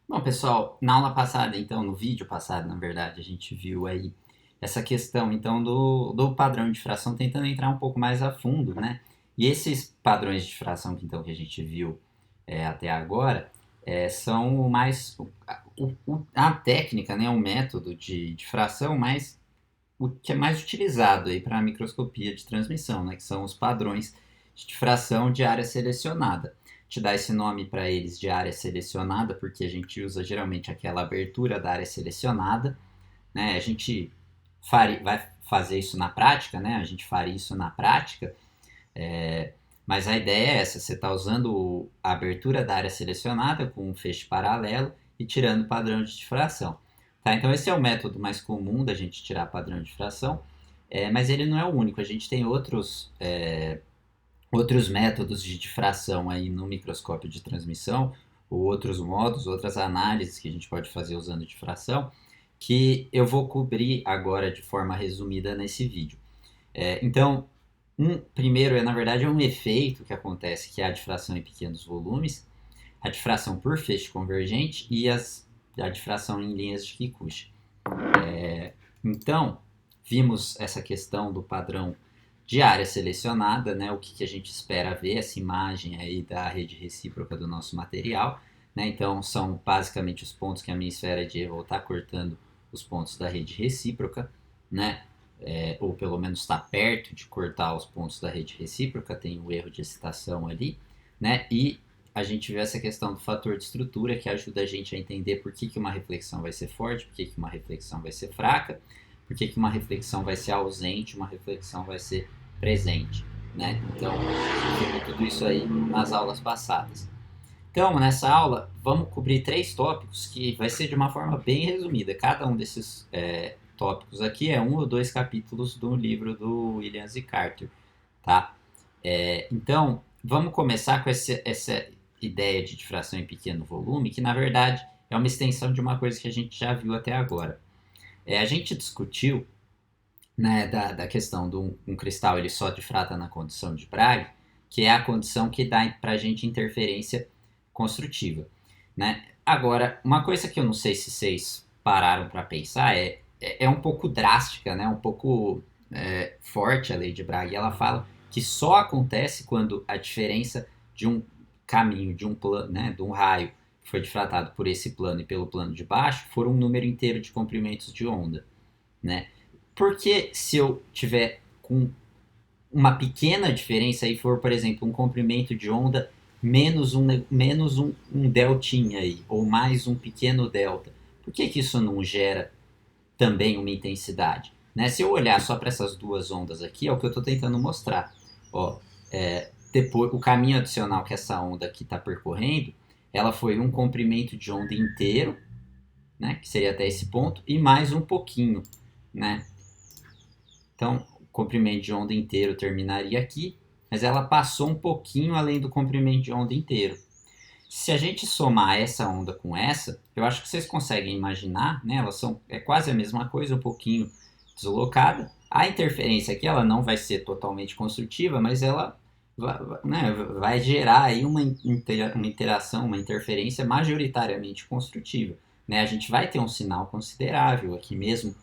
Bom, pessoal, na aula passada, então, no vídeo passado, na verdade, a gente viu aí essa questão, então, do padrão de fração, tentando entrar um pouco mais a fundo, né? E esses padrões de fração que, então, que a gente viu até agora são o mais... a técnica, né? O método de fração, mas o que é mais utilizado aí para a microscopia de transmissão, né? Que são os padrões de fração de área selecionada. Te dá esse nome para eles de área selecionada, porque a gente usa geralmente aquela abertura da área selecionada, né? A gente vai fazer isso na prática, né? A gente faria isso na prática, mas a ideia é essa: você está usando a abertura da área selecionada com um feixe paralelo e tirando o padrão de difração. Tá? Então esse é o método mais comum da gente tirar padrão de difração, mas ele não é o único. A gente tem outros métodos de difração aí no microscópio de transmissão, ou outros modos, outras análises que a gente pode fazer usando difração, que eu vou cobrir agora de forma resumida nesse vídeo. Então, primeiro, na verdade, é um efeito que acontece, que é a difração em pequenos volumes, a difração por feixe convergente e a difração em linhas de Kikuchi. Então, vimos essa questão do padrão de área selecionada, né? O que a gente espera ver, essa imagem aí da rede recíproca do nosso material, né? Então, são basicamente os pontos que a minha esfera de Ewald está cortando os pontos da rede recíproca, né? Ou pelo menos está perto de cortar os pontos da rede recíproca, tem o erro de excitação ali, né? E a gente vê essa questão do fator de estrutura que ajuda a gente a entender por que uma reflexão vai ser forte, por que uma reflexão vai ser fraca, por que uma reflexão vai ser ausente, uma reflexão vai ser presente, né? Então, viu tudo isso aí nas aulas passadas. Então, nessa aula, vamos cobrir 3 tópicos que vai ser de uma forma bem resumida. Cada um desses tópicos aqui é 1 ou 2 capítulos do livro do Williams e Carter, tá? Então, vamos começar com essa ideia de difração em pequeno volume, que na verdade é uma extensão de uma coisa que a gente já viu até agora. A gente discutiu, né, da questão de um cristal ele só difrata na condição de Bragg, que é a condição que dá para a gente interferência construtiva, né? Agora, uma coisa que eu não sei se vocês pararam para pensar é um pouco drástica, né? Um pouco forte a lei de Bragg. Ela fala que só acontece quando a diferença de um caminho, de um plano, né, de um raio que foi difratado por esse plano e pelo plano de baixo for um número inteiro de comprimentos de onda, né? Porque se eu tiver com uma pequena diferença e for, por exemplo, um comprimento de onda menos um deltinha aí, ou mais um pequeno delta, por que isso não gera também uma intensidade? Né? Se eu olhar só para essas duas ondas aqui, é o que eu estou tentando mostrar. Ó, depois, o caminho adicional que essa onda aqui está percorrendo, ela foi um comprimento de onda inteiro, né, que seria até esse ponto, e mais um pouquinho, né? Então, o comprimento de onda inteiro terminaria aqui, mas ela passou um pouquinho além do comprimento de onda inteiro. Se a gente somar essa onda com essa, eu acho que vocês conseguem imaginar, né? Elas são quase a mesma coisa, um pouquinho deslocada. A interferência aqui ela não vai ser totalmente construtiva, mas ela vai gerar aí uma interação, uma interferência majoritariamente construtiva. Né? A gente vai ter um sinal considerável aqui mesmo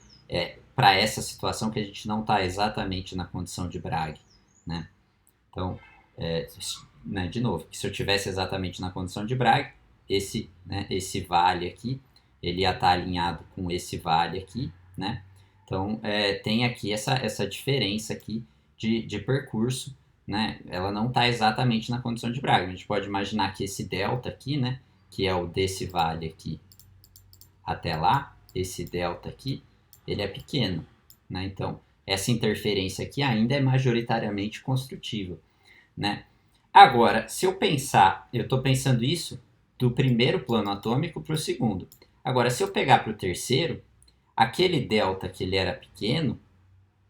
para essa situação que a gente não está exatamente na condição de Bragg. Né? Então, né, de novo, que se eu tivesse exatamente na condição de Bragg, esse vale aqui, ele ia estar alinhado com esse vale aqui, né? Então, tem aqui essa diferença aqui de percurso, né? Ela não está exatamente na condição de Bragg. A gente pode imaginar que esse delta aqui, né, que é o desse vale aqui até lá, esse delta aqui, ele é pequeno, né? Então, essa interferência aqui ainda é majoritariamente construtiva, né? Agora, se eu pensar, eu estou pensando isso do primeiro plano atômico para o segundo. Agora, se eu pegar para o terceiro, aquele delta que ele era pequeno,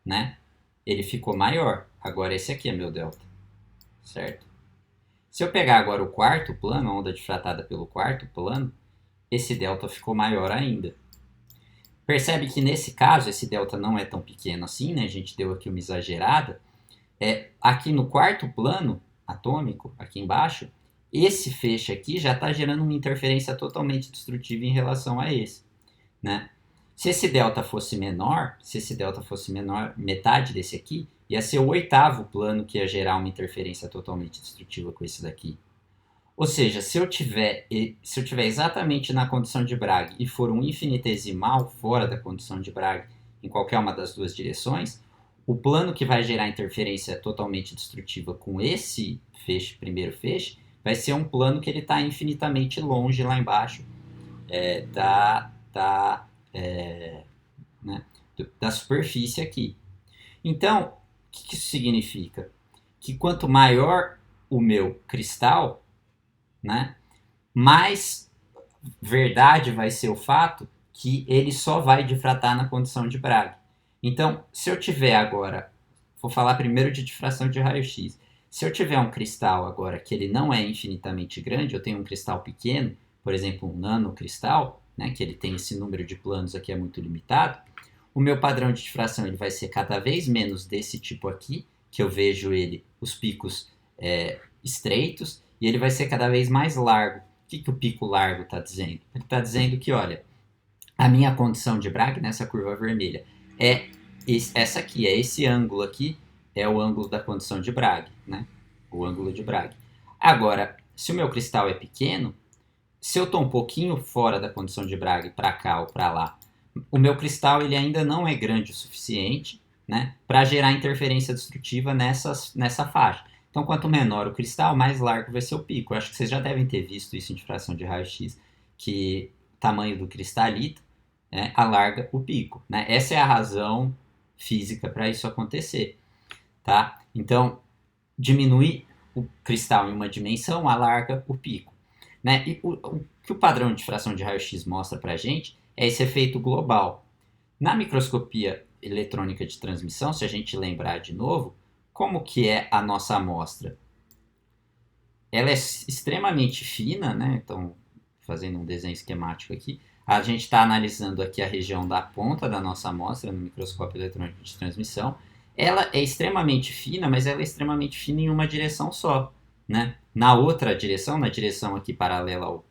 né? Ele ficou maior. Agora esse aqui é meu delta, certo? Se eu pegar agora o quarto plano, a onda difratada pelo quarto plano, esse delta ficou maior ainda. Percebe que nesse caso esse delta não é tão pequeno assim, né? A gente deu aqui uma exagerada. Aqui no quarto plano atômico, aqui embaixo, esse feixe aqui já está gerando uma interferência totalmente destrutiva em relação a esse, né? Se esse delta fosse menor, metade desse aqui, ia ser o oitavo plano que ia gerar uma interferência totalmente destrutiva com esse daqui. Ou seja, se eu tiver exatamente na condição de Bragg e for um infinitesimal fora da condição de Bragg em qualquer uma das duas direções, o plano que vai gerar interferência totalmente destrutiva com esse feixe, primeiro feixe, vai ser um plano que ele está infinitamente longe lá embaixo né, da superfície aqui. Então, o que isso significa? Que quanto maior o meu cristal, né, mais verdade vai ser o fato que ele só vai difratar na condição de Bragg. Então, se eu tiver agora, vou falar primeiro de difração de raio-x. Se eu tiver um cristal agora que ele não é infinitamente grande, eu tenho um cristal pequeno, por exemplo, um nanocristal, né, que ele tem esse número de planos aqui é muito limitado, o meu padrão de difração ele vai ser cada vez menos desse tipo aqui, que eu vejo ele, os picos estreitos, e ele vai ser cada vez mais largo. O que o pico largo está dizendo? Ele está dizendo que, olha, a minha condição de Bragg nessa curva vermelha é essa aqui, é esse ângulo aqui, é o ângulo da condição de Bragg, né? O ângulo de Bragg. Agora, se o meu cristal é pequeno, se eu estou um pouquinho fora da condição de Bragg para cá ou para lá, o meu cristal ele ainda não é grande o suficiente, né, para gerar interferência destrutiva nessa faixa. Então, quanto menor o cristal, mais largo vai ser o pico. Eu acho que vocês já devem ter visto isso em difração de raio-x, que o tamanho do cristalito alarga o pico. Né? Essa é a razão física para isso acontecer. Tá? Então, diminuir o cristal em uma dimensão alarga o pico. Né? E o que o padrão de difração de raio-x mostra para a gente é esse efeito global. Na microscopia eletrônica de transmissão, se a gente lembrar de novo, como que é a nossa amostra? Ela é extremamente fina, né? Então, fazendo um desenho esquemático aqui, a gente está analisando aqui a região da ponta da nossa amostra no microscópio eletrônico de transmissão. Ela é extremamente fina, mas ela é extremamente fina em uma direção só, né? Na outra direção, na direção aqui paralela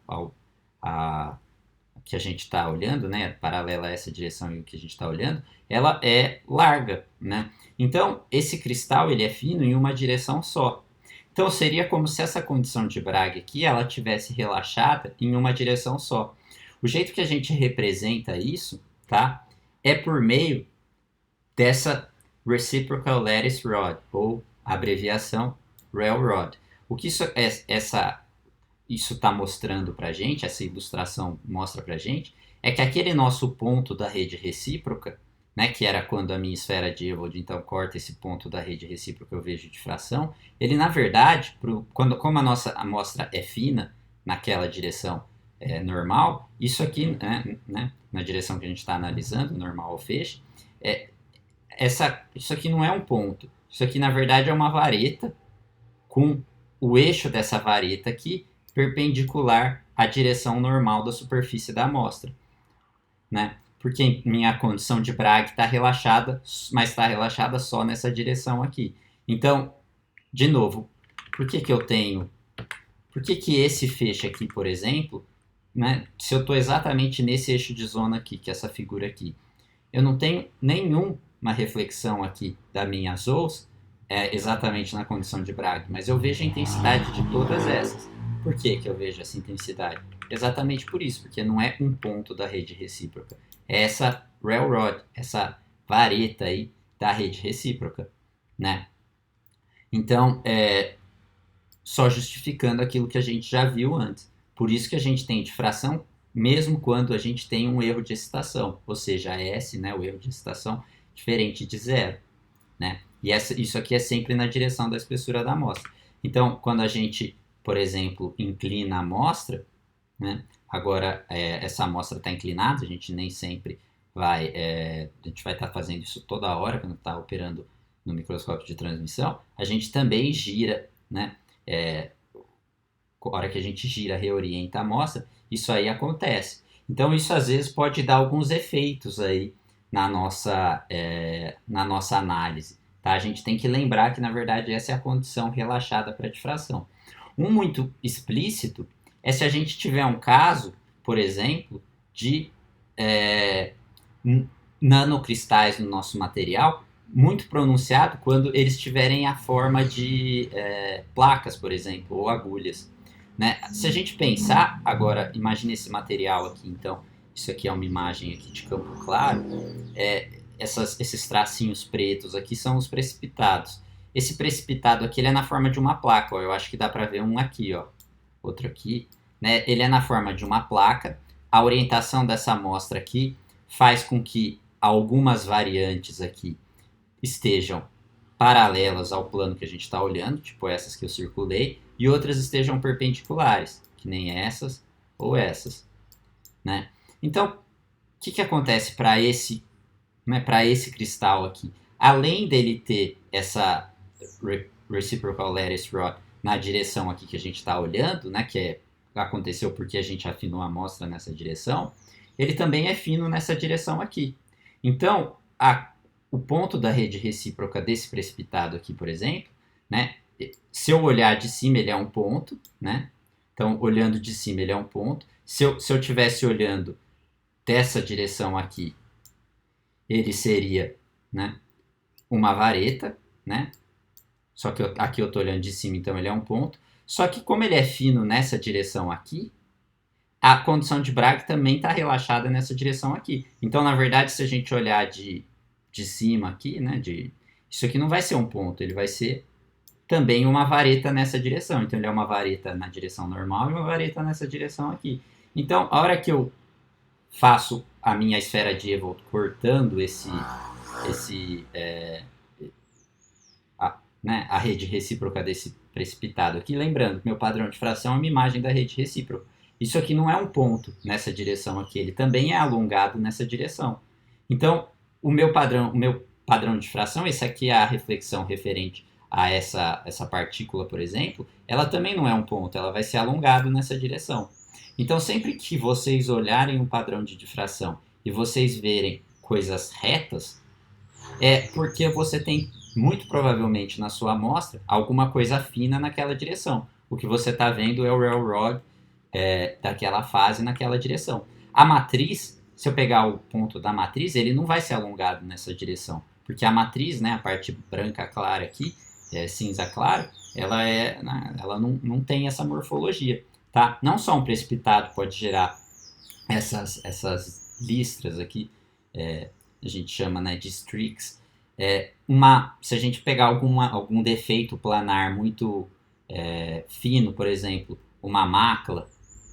a que a gente está olhando, né, paralela a essa direção e o que a gente está olhando, ela é larga, né? Então, esse cristal ele é fino em uma direção só. Então, seria como se essa condição de Bragg aqui, ela tivesse relaxada em uma direção só. O jeito que a gente representa isso, tá, é por meio dessa Reciprocal Lattice Rod, ou abreviação ReLRod. O que isso está mostrando para a gente, essa ilustração mostra para a gente, é que aquele nosso ponto da rede recíproca, né, que era quando a minha esfera de Ewald então corta esse ponto da rede recíproca, eu vejo difração, ele na verdade, como a nossa amostra é fina naquela direção normal, isso aqui, né, na direção que a gente está analisando, normal ao feixe, isso aqui não é um ponto, isso aqui na verdade é uma vareta com o eixo dessa vareta aqui perpendicular à direção normal da superfície da amostra, né? Porque minha condição de Bragg está relaxada, mas está relaxada só nessa direção aqui. Então, de novo, por que esse feixe aqui, por exemplo, né, se eu estou exatamente nesse eixo de zona aqui, que é essa figura aqui, eu não tenho nenhuma reflexão aqui da minha Zous exatamente na condição de Bragg, mas eu vejo a intensidade de todas essas. Por que eu vejo essa intensidade? Exatamente por isso, porque não é um ponto da rede recíproca. É essa ReLRod, essa vareta aí da rede recíproca, né? Então, só justificando aquilo que a gente já viu antes. Por isso que a gente tem difração, mesmo quando a gente tem um erro de excitação, ou seja, S, né, o erro de excitação, diferente de zero, né? E isso aqui é sempre na direção da espessura da amostra. Então, quando a gente, por exemplo, inclina a amostra, né? Agora essa amostra está inclinada, a gente nem sempre a gente vai estar fazendo isso toda hora quando está operando no microscópio de transmissão, a gente também gira, né? A hora que a gente gira, reorienta a amostra, isso aí acontece. Então, isso às vezes pode dar alguns efeitos aí na nossa análise. Tá? A gente tem que lembrar que, na verdade, essa é a condição relaxada para difração. Um muito explícito é se a gente tiver um caso, por exemplo, de nanocristais no nosso material muito pronunciado quando eles tiverem a forma de placas, por exemplo, ou agulhas. Né? Se a gente pensar, agora, imagine esse material aqui, então, isso aqui é uma imagem aqui de campo claro, esses tracinhos pretos aqui são os precipitados. Esse precipitado aqui, ele é na forma de uma placa, ó, eu acho que dá para ver um aqui, ó, outro aqui, né? Ele é na forma de uma placa, a orientação dessa amostra aqui faz com que algumas variantes aqui estejam paralelas ao plano que a gente está olhando, tipo essas que eu circulei, e outras estejam perpendiculares, que nem essas ou essas, né? Então, o que acontece para esse, né, para esse cristal aqui? Além dele ter essa reciprocal lattice rod na direção aqui que a gente está olhando, né, que aconteceu porque a gente afinou a amostra nessa direção, ele também é fino nessa direção aqui. Então, o ponto da rede recíproca desse precipitado aqui, por exemplo, né, se eu olhar de cima, ele é um ponto, né? Então, olhando de cima, ele é um ponto. Se eu estivesse olhando dessa direção aqui, ele seria, né, uma vareta, né? Só que aqui eu estou olhando de cima, então ele é um ponto. Só que como ele é fino nessa direção aqui, a condição de Bragg também está relaxada nessa direção aqui. Então, na verdade, se a gente olhar de cima aqui, né, isso aqui não vai ser um ponto, ele vai ser também uma vareta nessa direção. Então, ele é uma vareta na direção normal e uma vareta nessa direção aqui. Então, a hora que eu faço a minha esfera de Ewald cortando a rede recíproca desse precipitado aqui, lembrando que meu padrão de fração é uma imagem da rede recíproca. Isso aqui não é um ponto nessa direção aqui, ele também é alongado nessa direção. Então, o meu padrão de fração, esse aqui é a reflexão referente a essa partícula, por exemplo, ela também não é um ponto, ela vai ser alongado nessa direção. Então, sempre que vocês olharem um padrão de difração e vocês verem coisas retas, é porque você tem, muito provavelmente na sua amostra, alguma coisa fina naquela direção. O que você está vendo é o railroad daquela fase naquela direção. A matriz, se eu pegar o ponto da matriz, ele não vai ser alongado nessa direção, porque a matriz, né, a parte branca clara aqui, cinza claro, ela não tem essa morfologia. Tá? Não só um precipitado pode gerar essas listras aqui, a gente chama, né, de streaks. Se a gente pegar algum defeito planar muito fino, por exemplo, uma mácula,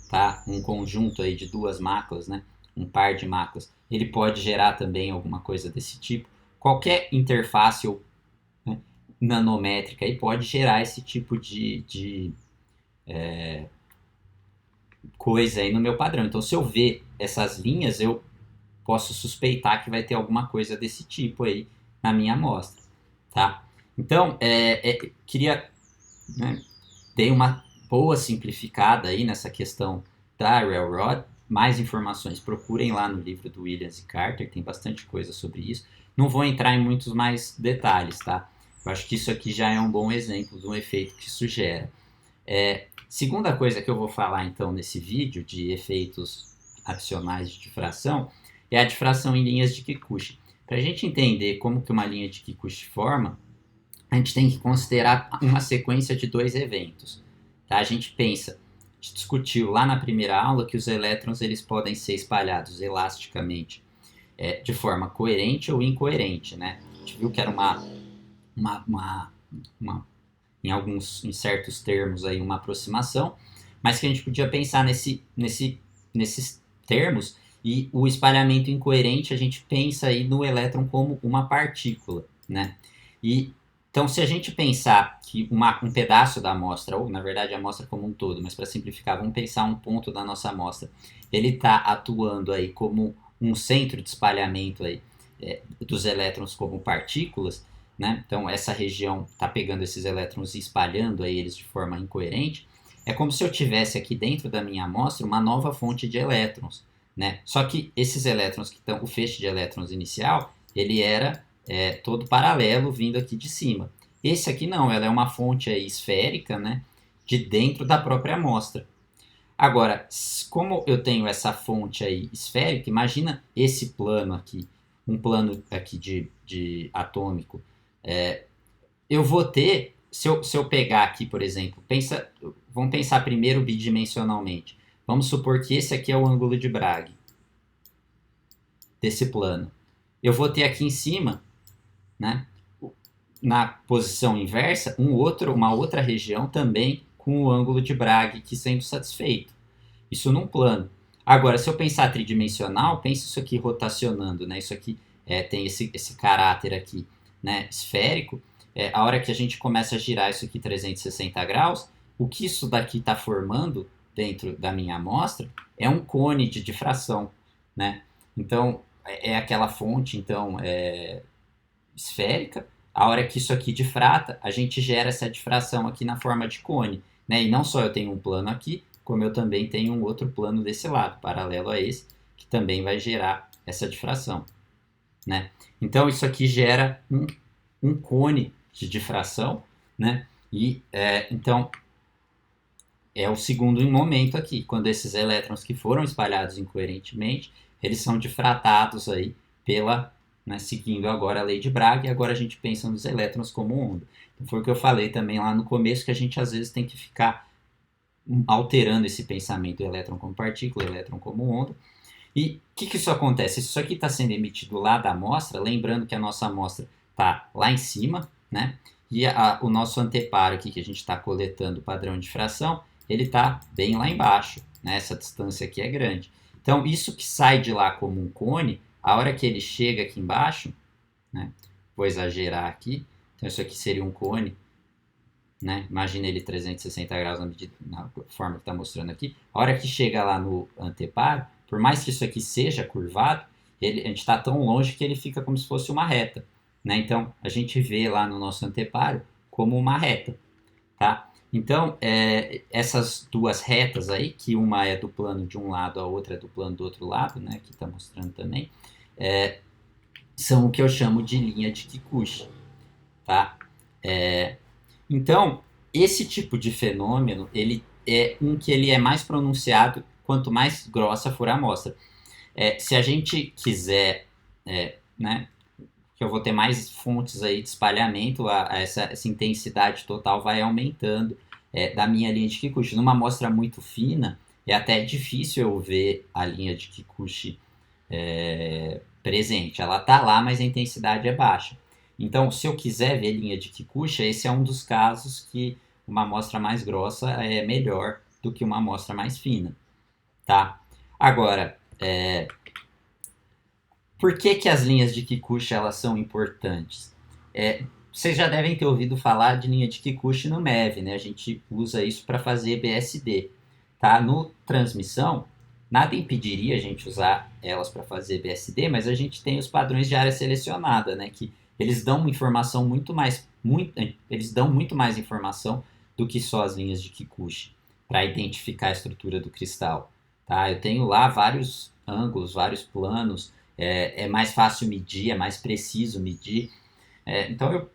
tá? Um conjunto aí de duas máculas, né? Um par de máculas, ele pode gerar também alguma coisa desse tipo. Qualquer interface né, nanométrica aí pode gerar esse tipo de coisa aí no meu padrão. Então, se eu ver essas linhas, eu posso suspeitar que vai ter alguma coisa desse tipo aí na minha amostra, tá? Então, queria, né, ter uma boa simplificada aí nessa questão da Railroad. Mais informações, procurem lá no livro do Williams e Carter, tem bastante coisa sobre isso. Não vou entrar em muitos mais detalhes, tá? Eu acho que isso aqui já é um bom exemplo de um efeito que isso gera. Segunda coisa que eu vou falar então nesse vídeo de efeitos adicionais de difração é a difração em linhas de Kikuchi. Para a gente entender como que uma linha de Kikuchi forma, a gente tem que considerar uma sequência de dois eventos. Tá? A gente discutiu lá na primeira aula que os elétrons eles podem ser espalhados elasticamente de forma coerente ou incoerente. Né? A gente viu que era em certos termos aí, uma aproximação, mas que a gente podia pensar nesses termos, e o espalhamento incoerente a gente pensa aí no elétron como uma partícula, né? Então, se a gente pensar que um pedaço da amostra, ou na verdade a amostra como um todo, mas para simplificar, vamos pensar um ponto da nossa amostra, ele está atuando aí como um centro de espalhamento aí, dos elétrons como partículas, né? Então, essa região está pegando esses elétrons e espalhando aí eles de forma incoerente. É como se eu tivesse aqui dentro da minha amostra uma nova fonte de elétrons, né? Só que esses elétrons que estão, o feixe de elétrons inicial, ele era todo paralelo vindo aqui de cima. Esse aqui não, ela é uma fonte aí esférica, né? de dentro da própria amostra. Agora, como eu tenho essa fonte aí esférica, imagina esse plano aqui, um plano aqui de atômico. Eu vou ter, se eu pegar aqui, por exemplo, vamos pensar primeiro bidimensionalmente. Vamos supor que esse aqui é o ângulo de Bragg desse plano. Eu vou ter aqui em cima, né, na posição inversa, uma outra região também com o ângulo de Bragg aqui sendo satisfeito. Isso num plano. Agora, se eu pensar tridimensional, pense isso aqui rotacionando, né? Isso aqui tem esse caráter aqui, né, esférico. A hora que a gente começa a girar isso aqui 360 graus, o que isso daqui está formando dentro da minha amostra é um cone de difração, né? Então, é aquela fonte, então, esférica. A hora que isso aqui difrata, a gente gera essa difração aqui na forma de cone, né? E não só eu tenho um plano aqui, como eu também tenho um outro plano desse lado, paralelo a esse, que também vai gerar essa difração, né? Então, isso aqui gera um cone de difração, né? E, então, é o segundo momento aqui, quando esses elétrons que foram espalhados incoerentemente, eles são difratados aí né, seguindo agora a lei de Bragg, e agora a gente pensa nos elétrons como onda. Então, foi o que eu falei também lá no começo, que a gente às vezes tem que ficar alterando esse pensamento, elétron como partícula, elétron como onda. E o que isso acontece? Isso aqui está sendo emitido lá da amostra, lembrando que a nossa amostra está lá em cima, né? E o nosso anteparo aqui, que a gente está coletando o padrão de difração, ele está bem lá embaixo, né? Essa distância aqui é grande. Então, isso que sai de lá como um cone, a hora que ele chega aqui embaixo, né? Vou exagerar aqui, então isso aqui seria um cone, né? Imagina ele 360 graus na forma que está mostrando aqui. A hora que chega lá no anteparo, por mais que isso aqui seja curvado, a gente está tão longe que ele fica como se fosse uma reta, né? Então, a gente vê lá no nosso anteparo como uma reta, tá? Então, essas duas retas aí, que uma é do plano de um lado, a outra é do plano do outro lado, né? Que está mostrando também, são o que eu chamo de linha de Kikuchi, tá? Então, esse tipo de fenômeno, ele é um que ele é mais pronunciado quanto mais grossa for a amostra. Se a gente quiser, né, que eu vou ter mais fontes aí de espalhamento, essa intensidade total vai aumentando da minha linha de Kikuchi. Numa amostra muito fina, é até difícil eu ver a linha de Kikuchi presente. Ela está lá, mas a intensidade é baixa. Então, se eu quiser ver linha de Kikuchi, esse é um dos casos que uma amostra mais grossa é melhor do que uma amostra mais fina, tá? Agora, por que as linhas de Kikuchi elas são importantes? Vocês já devem ter ouvido falar de linha de Kikuchi no MEV, né? A gente usa isso para fazer BSD, tá? No transmissão, nada impediria a gente usar elas para fazer BSD, mas a gente tem os padrões de área selecionada, né? Que eles dão informação eles dão muito mais informação do que só as linhas de Kikuchi para identificar a estrutura do cristal, tá? Eu tenho lá vários ângulos, vários planos, é mais fácil medir, é mais preciso medir. Então eu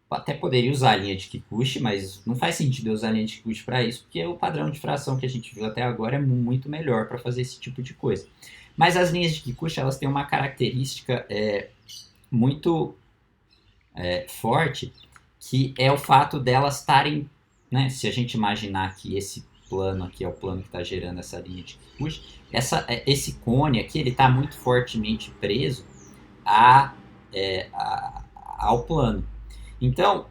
até poderia usar a linha de Kikuchi, mas não faz sentido eu usar a linha de Kikuchi para isso, porque o padrão de fração que a gente viu até agora é muito melhor para fazer esse tipo de coisa. Mas as linhas de Kikuchi elas têm uma característica muito forte, que é o fato delas estarem, né, se a gente imaginar que esse plano aqui é o plano que está gerando essa linha de Kikuchi, esse cone aqui ele está muito fortemente preso ao plano. Então,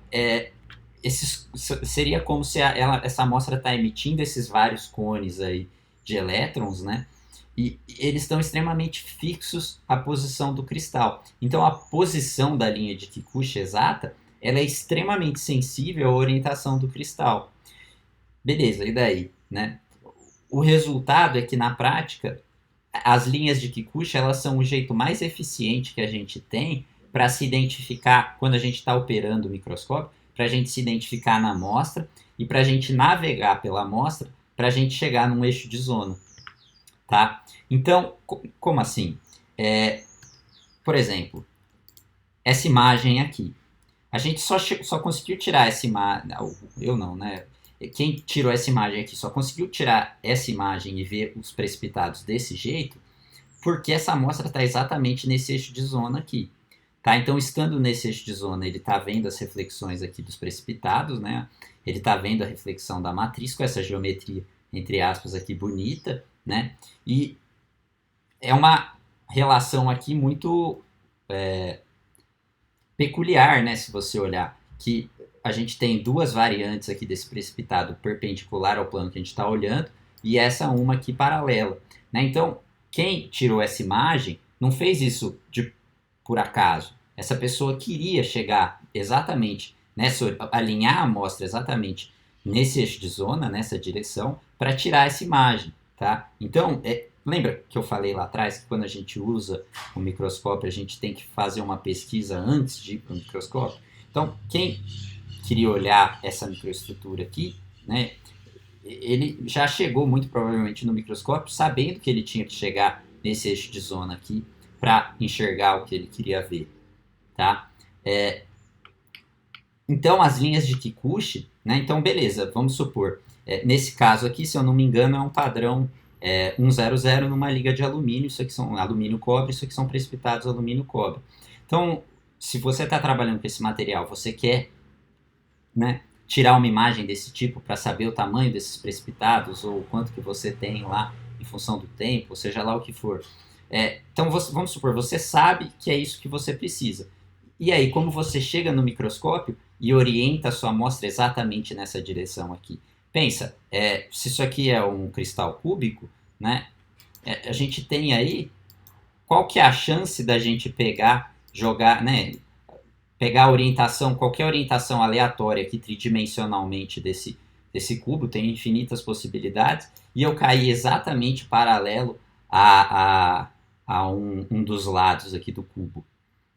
seria como se essa amostra está emitindo esses vários cones aí de elétrons, né? E eles estão extremamente fixos à posição do cristal. Então, a posição da linha de Kikuchi exata, ela é extremamente sensível à orientação do cristal. Beleza, e daí, né? O resultado é que, na prática, as linhas de Kikuchi, elas são o jeito mais eficiente que a gente tem para se identificar, quando a gente está operando o microscópio, para a gente se identificar na amostra e para a gente navegar pela amostra para a gente chegar num eixo de zona. Tá? Então, como assim? Por exemplo, essa imagem aqui. A gente só conseguiu tirar essa imagem. Eu não, né? quem tirou essa imagem aqui só conseguiu tirar essa imagem e ver os precipitados desse jeito porque essa amostra está exatamente nesse eixo de zona aqui. Tá? Então, estando nesse eixo de zona, ele está vendo as reflexões aqui dos precipitados, né? Ele está vendo a reflexão da matriz com essa geometria, entre aspas, aqui bonita, né? E é uma relação aqui muito peculiar, né? Se você olhar, que a gente tem duas variantes aqui desse precipitado perpendicular ao plano que a gente está olhando, e essa uma aqui paralela. Né? Então, quem tirou essa imagem não fez isso por acaso. Essa pessoa queria chegar exatamente alinhar a amostra exatamente nesse eixo de zona, nessa direção, para tirar essa imagem. Tá? Então, lembra que eu falei lá atrás que quando a gente usa o microscópio, a gente tem que fazer uma pesquisa antes de ir para o microscópio? Então, quem queria olhar essa microestrutura aqui, né, ele já chegou muito provavelmente no microscópio sabendo que ele tinha que chegar nesse eixo de zona aqui para enxergar o que ele queria ver. Tá? Então, as linhas de Kikuchi, né, então beleza, vamos supor, nesse caso aqui, se eu não me engano, é um padrão 100 numa liga de alumínio, isso aqui são alumínio-cobre, isso aqui são precipitados alumínio-cobre. Então, se você está trabalhando com esse material, você quer, né, tirar uma imagem desse tipo para saber o tamanho desses precipitados ou quanto que você tem lá em função do tempo, ou seja lá o que for. Então, vamos supor, você sabe que é isso que você precisa. E aí, como você chega no microscópio e orienta a sua amostra exatamente nessa direção aqui? Pensa, se isso aqui é um cristal cúbico, né, a gente tem aí, qual que é a chance da gente pegar, jogar, né, pegar a orientação, qualquer orientação aleatória aqui tridimensionalmente desse cubo, tem infinitas possibilidades, e eu cair exatamente paralelo a um dos lados aqui do cubo.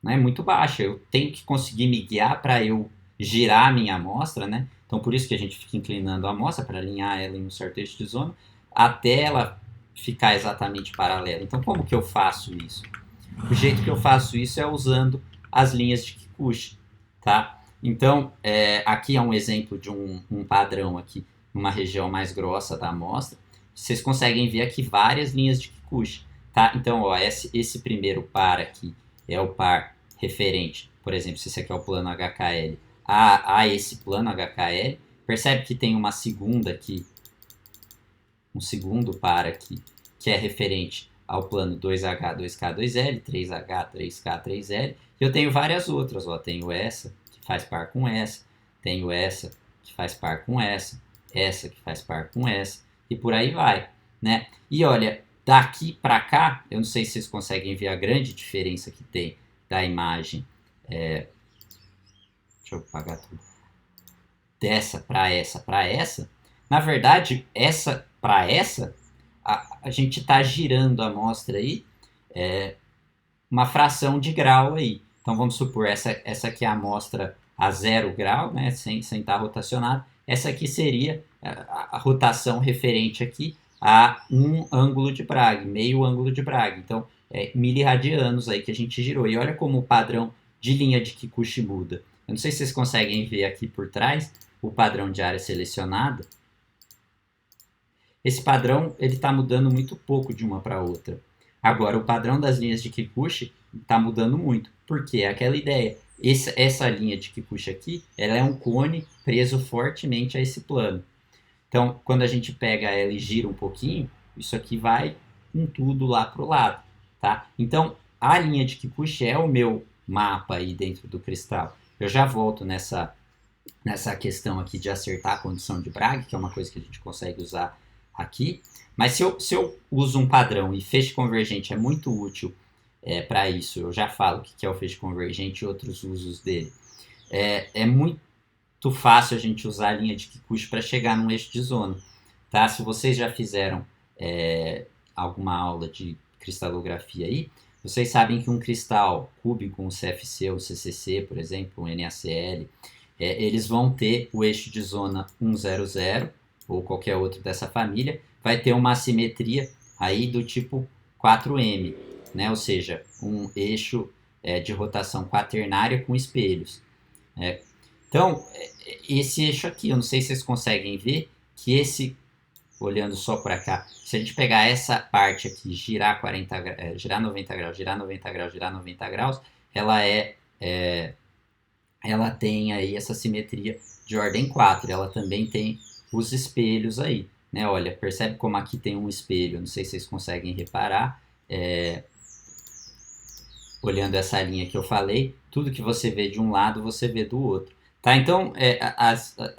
Né? Muito baixa, eu tenho que conseguir me guiar para eu girar a minha amostra, né? Então por isso que a gente fica inclinando a amostra para alinhar ela em um certo eixo de zona, até ela ficar exatamente paralela. Então como que eu faço isso? O jeito que eu faço isso é usando as linhas de Kikuchi, tá? Então, aqui é um exemplo de um padrão aqui, numa região mais grossa da amostra. Vocês conseguem ver aqui várias linhas de Kikuchi, tá? Então, ó, esse primeiro par aqui é o par referente, por exemplo, se esse aqui é o plano HKL, a esse plano HKL. Percebe que tem uma segunda aqui, um segundo par aqui, que é referente ao plano 2H, 2K, 2L, 3H, 3K, 3L, e eu tenho várias outras, ó, tenho essa, que faz par com essa, tenho essa, que faz par com essa que faz par com essa, e por aí vai, né? E olha, daqui para cá, eu não sei se vocês conseguem ver a grande diferença que tem da imagem, deixa eu apagar tudo, dessa para essa, na verdade, essa para essa, a gente está girando a amostra aí uma fração de grau aí. Então vamos supor, essa aqui é a amostra a 0 grau, né, sem estar rotacionada. Essa aqui seria a rotação referente aqui a um ângulo de Bragg, meio ângulo de Bragg. Então, miliradianos aí que a gente girou. E olha como o padrão de linha de Kikuchi muda. Eu não sei se vocês conseguem ver aqui por trás o padrão de área selecionada. Esse padrão ele está mudando muito pouco de uma para outra. Agora, o padrão das linhas de Kikuchi está mudando muito. Por quê? É aquela ideia. Essa linha de Kikuchi aqui, ela é um cone preso fortemente a esse plano. Então, quando a gente pega ela e gira um pouquinho, isso aqui vai com tudo lá para o lado. Tá? Então, a linha de Kikuchi é o meu mapa aí dentro do cristal. Eu já volto nessa questão aqui de acertar a condição de Bragg, que é uma coisa que a gente consegue usar aqui. Mas se eu uso um padrão e feixe convergente é muito útil para isso, eu já falo o que é o feixe convergente e outros usos dele. É muito fácil a gente usar a linha de Kikuchi para chegar num eixo de zona. Tá? Se vocês já fizeram alguma aula de cristalografia aí, vocês sabem que um cristal cúbico, um CFC ou CCC, por exemplo, um NaCl, eles vão ter o eixo de zona 100 ou qualquer outro dessa família, vai ter uma assimetria aí do tipo 4M, né? Ou seja, um eixo de rotação quaternária com espelhos. Então, esse eixo aqui, eu não sei se vocês conseguem ver que esse, olhando só para cá, se a gente pegar essa parte aqui, girar 40, girar 90 graus, girar 90 graus, girar 90 graus, ela ela tem aí essa simetria de ordem 4. Ela também tem os espelhos aí, né? Olha, percebe como aqui tem um espelho, não sei se vocês conseguem reparar, olhando essa linha que eu falei, tudo que você vê de um lado, você vê do outro. Tá? Então,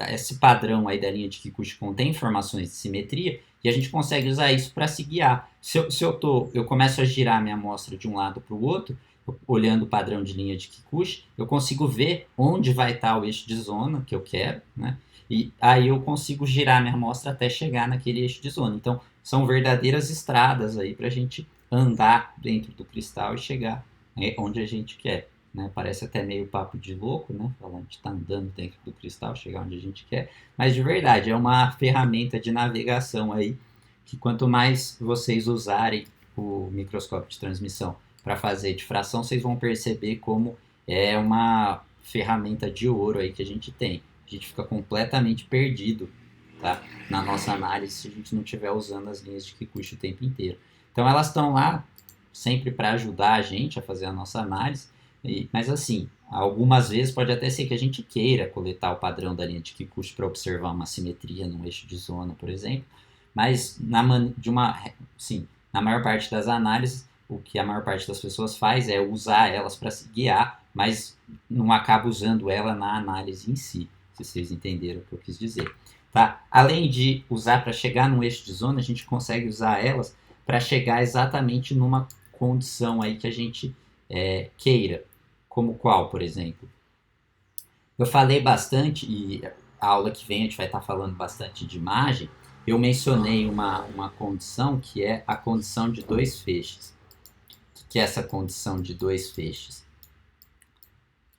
esse padrão aí da linha de Kikuchi contém informações de simetria e a gente consegue usar isso para se guiar. Se eu começo a girar minha amostra de um lado para o outro, olhando o padrão de linha de Kikuchi, eu consigo ver onde vai estar o eixo de zona que eu quero, né? E aí eu consigo girar minha amostra até chegar naquele eixo de zona. Então, são verdadeiras estradas aí para a gente andar dentro do cristal e chegar onde a gente quer. Né? Parece até meio papo de louco, né? Falar, a gente está andando dentro do cristal, chegar onde a gente quer. Mas de verdade, é uma ferramenta de navegação aí que quanto mais vocês usarem o microscópio de transmissão para fazer difração, vocês vão perceber como é uma ferramenta de ouro aí que a gente tem. A gente fica completamente perdido, tá? Na nossa análise se a gente não estiver usando as linhas de Kikuchi o tempo inteiro. Então elas estão lá sempre para ajudar a gente a fazer a nossa análise, mas assim, algumas vezes pode até ser que a gente queira coletar o padrão da linha de Kikuchi para observar uma simetria num eixo de zona, por exemplo, mas na maior parte das análises, o que a maior parte das pessoas faz é usar elas para se guiar, mas não acaba usando ela na análise em si, se vocês entenderam o que eu quis dizer. Tá? Além de usar para chegar num eixo de zona, a gente consegue usar elas para chegar exatamente numa condição aí que a gente queira. Como qual, por exemplo? Eu falei bastante, e a aula que vem a gente vai estar falando bastante de imagem, eu mencionei uma condição que é a condição de dois feixes. O que é essa condição de dois feixes?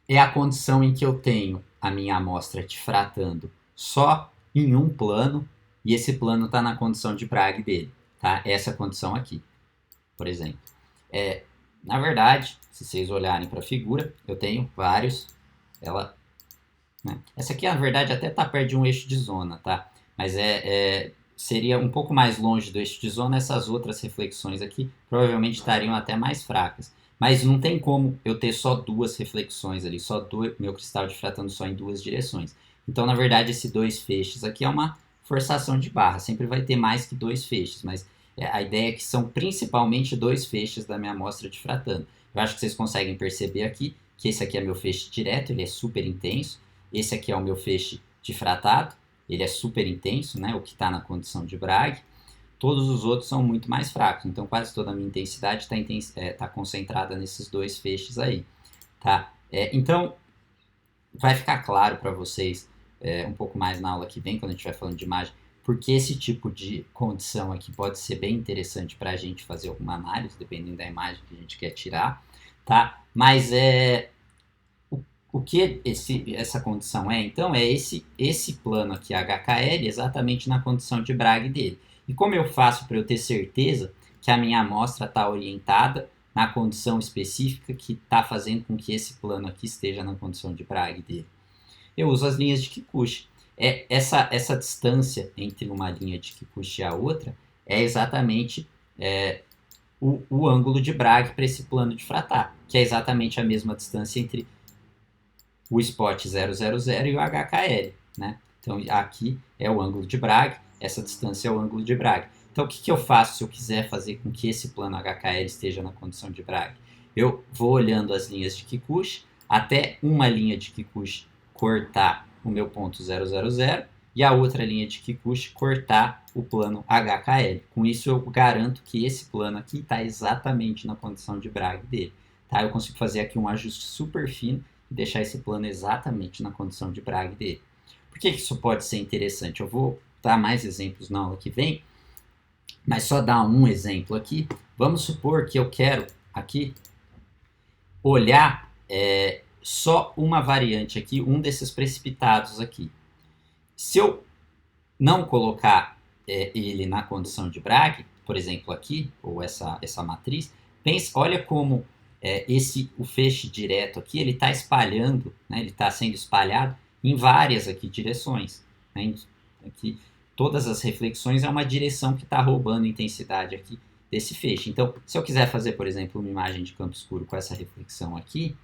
É a condição em que eu tenho a minha amostra difratando só em um plano, e esse plano está na condição de Bragg dele. Tá? Essa condição aqui, por exemplo. Na verdade, se vocês olharem para a figura, eu tenho vários. Essa aqui, na verdade, até está perto de um eixo de zona, tá? Mas seria um pouco mais longe do eixo de zona. Essas outras reflexões aqui provavelmente estariam até mais fracas. Mas não tem como eu ter só duas reflexões ali, meu cristal difratando só em duas direções. Então, na verdade, esse dois feixes aqui é uma forçação de barra. Sempre vai ter mais que dois feixes, mas a ideia é que são principalmente dois feixes da minha amostra difratando. Eu acho que vocês conseguem perceber aqui que esse aqui é meu feixe direto, ele é super intenso. Esse aqui é o meu feixe difratado, ele é super intenso, né, o que está na condição de Bragg. Todos os outros são muito mais fracos, então quase toda a minha intensidade está concentrada nesses dois feixes aí. Tá? Então, vai ficar claro para vocês um pouco mais na aula que vem, quando a gente vai falando de imagem, porque esse tipo de condição aqui pode ser bem interessante para a gente fazer alguma análise, dependendo da imagem que a gente quer tirar. Tá? Mas o que essa condição então, é esse plano aqui, HKL, exatamente na condição de Bragg dele. E como eu faço para eu ter certeza que a minha amostra está orientada na condição específica que está fazendo com que esse plano aqui esteja na condição de Bragg dele? Eu uso as linhas de Kikuchi. Essa distância entre uma linha de Kikuchi e a outra é exatamente o ângulo de Bragg para esse plano de fratar, que é exatamente a mesma distância entre o spot 000 e o HKL, né? Então aqui é o ângulo de Bragg, essa distância é o ângulo de Bragg. Então o que eu faço se eu quiser fazer com que esse plano HKL esteja na condição de Bragg? Eu vou olhando as linhas de Kikuchi até uma linha de Kikuchi cortar o meu ponto 000 e a outra linha de Kikuchi cortar o plano HKL. Com isso eu garanto que esse plano aqui está exatamente na condição de Bragg dele. Tá? Eu consigo fazer aqui um ajuste super fino e deixar esse plano exatamente na condição de Bragg dele. Por que isso pode ser interessante? Eu vou dar mais exemplos na aula que vem, mas só dar um exemplo aqui. Vamos supor que eu quero aqui olhar só uma variante aqui, um desses precipitados aqui. Se eu não colocar ele na condição de Bragg, por exemplo aqui, ou essa matriz, olha como o feixe direto aqui, ele está espalhando, né, ele está sendo espalhado em várias aqui direções. Né? Aqui, todas as reflexões é uma direção que está roubando intensidade aqui desse feixe. Então, se eu quiser fazer, por exemplo, uma imagem de campo escuro com essa reflexão aqui,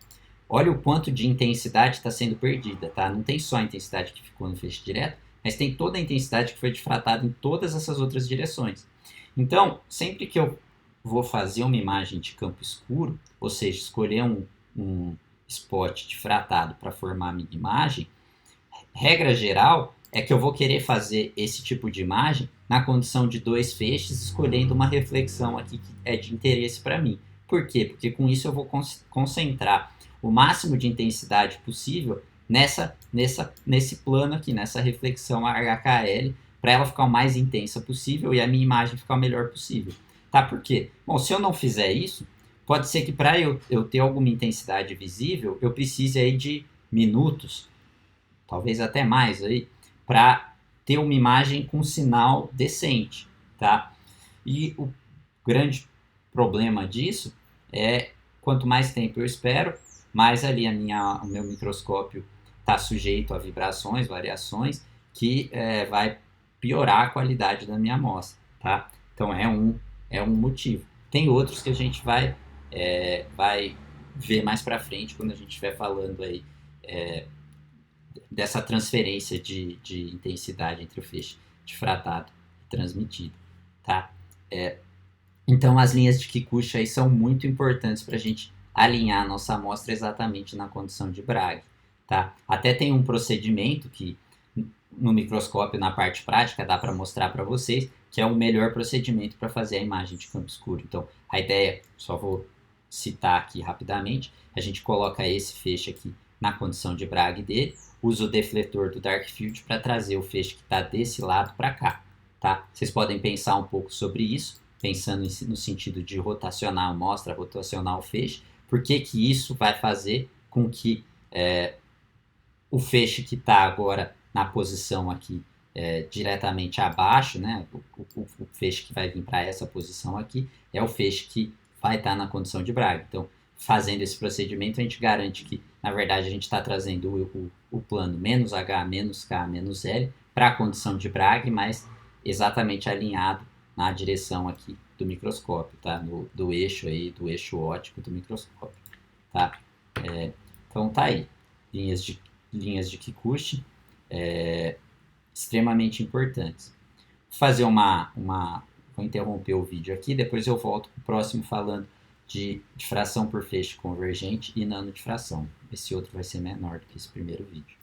olha o quanto de intensidade está sendo perdida, tá? Não tem só a intensidade que ficou no feixe direto, mas tem toda a intensidade que foi difratada em todas essas outras direções. Então, sempre que eu vou fazer uma imagem de campo escuro, ou seja, escolher um spot difratado para formar a minha imagem, regra geral é que eu vou querer fazer esse tipo de imagem na condição de dois feixes, escolhendo uma reflexão aqui que é de interesse para mim. Por quê? Porque com isso eu vou concentrar o máximo de intensidade possível nesse plano aqui, nessa reflexão HKL, para ela ficar o mais intensa possível e a minha imagem ficar o melhor possível. Tá? Por quê? Bom, se eu não fizer isso, pode ser que para eu ter alguma intensidade visível, eu precise aí de minutos, talvez até mais aí, para ter uma imagem com sinal decente, tá? E o grande problema disso é quanto mais tempo eu espero, mais ali o meu microscópio está sujeito a vibrações, variações, que vai piorar a qualidade da minha amostra, tá? Então é um motivo. Tem outros que a gente vai ver mais para frente quando a gente estiver falando aí dessa transferência de intensidade entre o feixe difratado e transmitido, tá? Então as linhas de Kikuchi aí são muito importantes para a gente alinhar a nossa amostra exatamente na condição de Bragg, tá? Até tem um procedimento que no microscópio, na parte prática, dá para mostrar para vocês, que é o melhor procedimento para fazer a imagem de campo escuro. Então, a ideia, só vou citar aqui rapidamente, a gente coloca esse feixe aqui na condição de Bragg dele, usa o defletor do Dark Field para trazer o feixe que está desse lado para cá, tá? Vocês podem pensar um pouco sobre isso, pensando no sentido de rotacionar a amostra, rotacionar o feixe, por que isso vai fazer com que o feixe que está agora na posição aqui diretamente abaixo, né, o feixe que vai vir para essa posição aqui, é o feixe que vai estar na condição de Bragg. Então, fazendo esse procedimento, a gente garante que, na verdade, a gente está trazendo o plano menos H, menos K, menos L para a condição de Bragg, mas exatamente alinhado na direção aqui do microscópio, tá? Do eixo aí, do eixo óptico do microscópio, tá? Então tá aí, linhas de Kikuchi, extremamente importantes. Vou interromper o vídeo aqui, depois eu volto para o próximo falando de difração por feixe convergente e nanodifração. Esse outro vai ser menor do que esse primeiro vídeo.